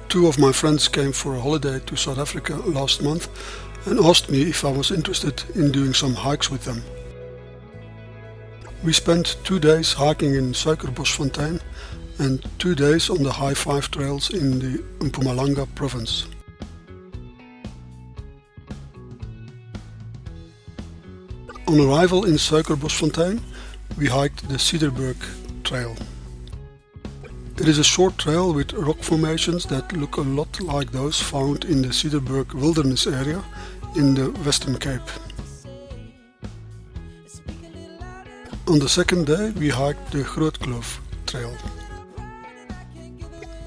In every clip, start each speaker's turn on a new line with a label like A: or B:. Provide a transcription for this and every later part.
A: Two of my friends came for a holiday to South Africa last month and asked me if I was interested in doing some hikes with them. We spent 2 days hiking in Suikerboschfontein and 2 days on the high 5 trails in the Mpumalanga province. On arrival in Suikerboschfontein, we hiked the Cederberg trail. It is a short trail with rock formations that look a lot like those found in the Cederberg wilderness area in the Western Cape. On the second day we hiked the Grootkloof trail.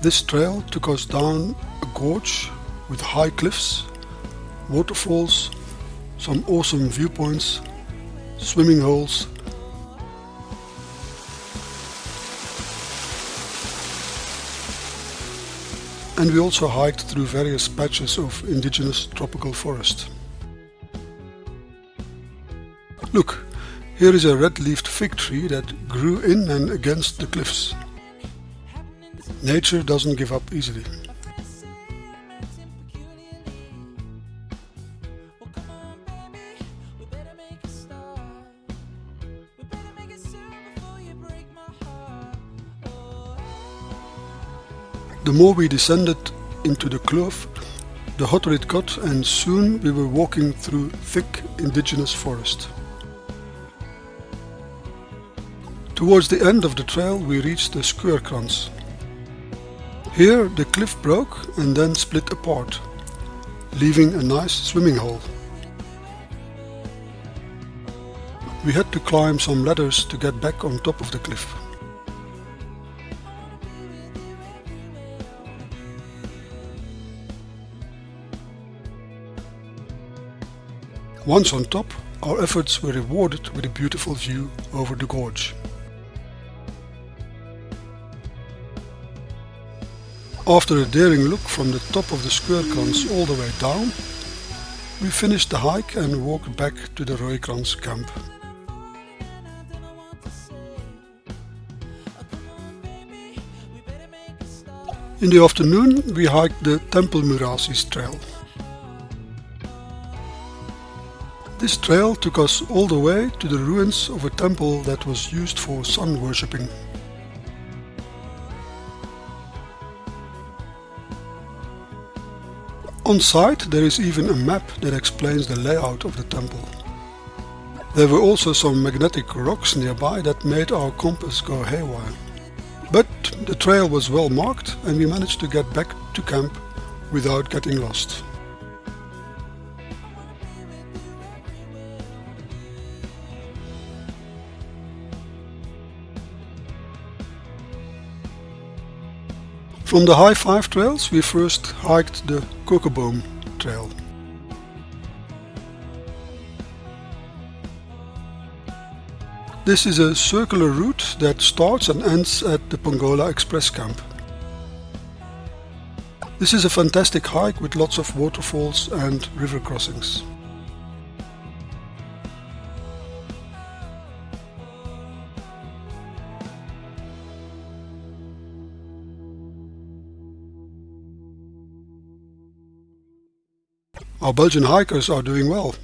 A: This trail took us down a gorge with high cliffs, waterfalls, some awesome viewpoints, swimming holes, and we also hiked through various patches of indigenous tropical forest. Look, here is a red-leafed fig tree that grew in and against the cliffs. Nature doesn't give up easily. The more we descended into the kloof, the hotter it got, and soon we were walking through thick indigenous forest. Towards the end of the trail we reached the Suikerkrans. Here the cliff broke and then split apart, leaving a nice swimming hole. We had to climb some ladders to get back on top of the cliff. Once on top, our efforts were rewarded with a beautiful view over the gorge. After a daring look from the top of the Suikerkrans all the way down, we finished the hike and walked back to the Rooikrans camp. In the afternoon we hiked the Tempelmuraties trail. This trail took us all the way to the ruins of a temple that was used for sun worshipping. On site there is even a map that explains the layout of the temple. There were also some magnetic rocks nearby that made our compass go haywire. But the trail was well marked and we managed to get back to camp without getting lost. From the high 5 trails we first hiked the Kokerboom trail. This is a circular route that starts and ends at the Pongola Express camp. This is a fantastic hike with lots of waterfalls and river crossings. Our Belgian hikers are doing well.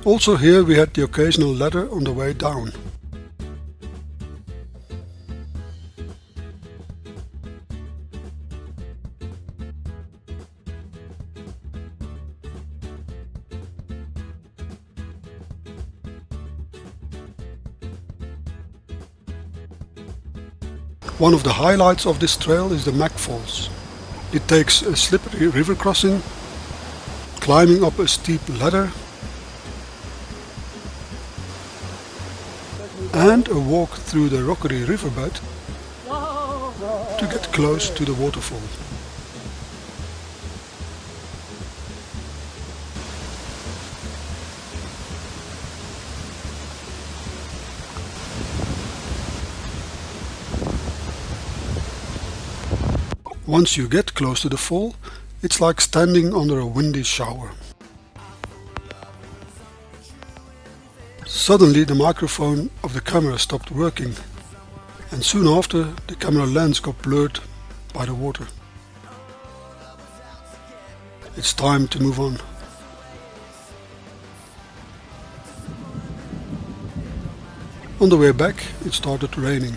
A: Also here we had the occasional ladder on the way down. One of the highlights of this trail is the Mac Falls. It takes a slippery river crossing, climbing up a steep ladder, and a walk through the rockery riverbed to get close to the waterfall. Once you get close to the fall, It's like standing under a windy shower. Suddenly the microphone of the camera stopped working, and soon after the camera lens got blurred by the water. It's time to move on. On the way back it started raining.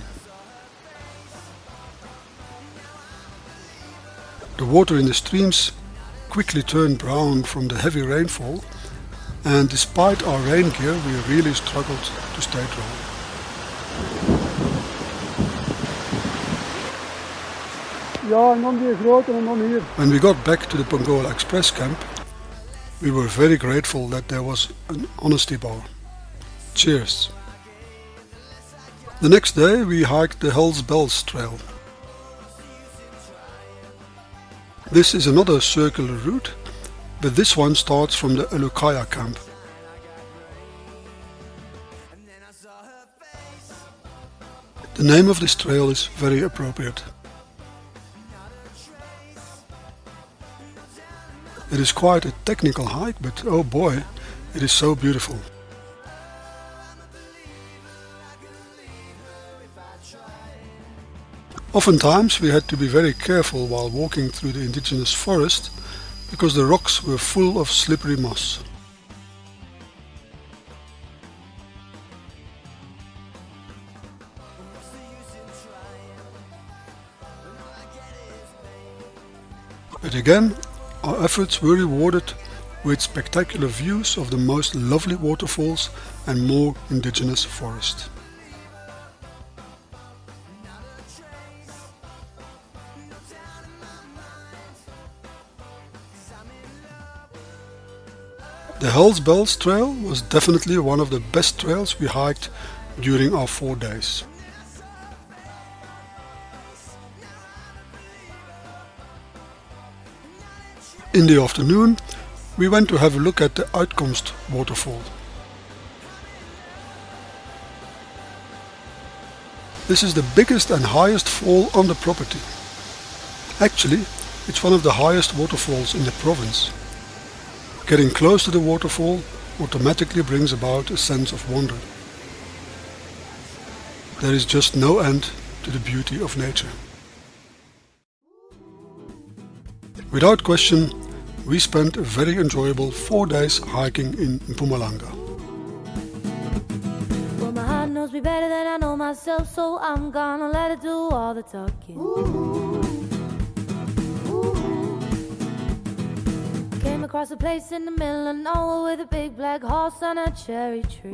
A: The water in the streams quickly turned brown from the heavy rainfall, and despite our rain gear we really struggled to stay dry. When we got back to the Pongola Express camp, we were very grateful that there was an honesty bar. Cheers! The next day we hiked the Hell's Bells trail. This is another circular route, but this one starts from the Elukaya camp. The name of this trail is very appropriate. It is quite a technical hike, but oh boy, it is so beautiful. Oftentimes we had to be very careful while walking through the indigenous forest because the rocks were full of slippery moss. But again, our efforts were rewarded with spectacular views of the most lovely waterfalls and more indigenous forest. The Hell's Bells trail was definitely one of the best trails we hiked during our 4 days. In the afternoon, we went to have a look at the Uitkomst waterfall. This is the biggest and highest fall on the property. Actually, it's one of the highest waterfalls in the province. Getting close to the waterfall automatically brings about a sense of wonder. There is just no end to the beauty of nature. Without question, we spent a very enjoyable 4 days hiking in Mpumalanga.
B: Well, my heart knows me better than I know myself, so I'm gonna let it do all the talking. Came across a place in the middle of nowhere with a big black horse and a cherry tree.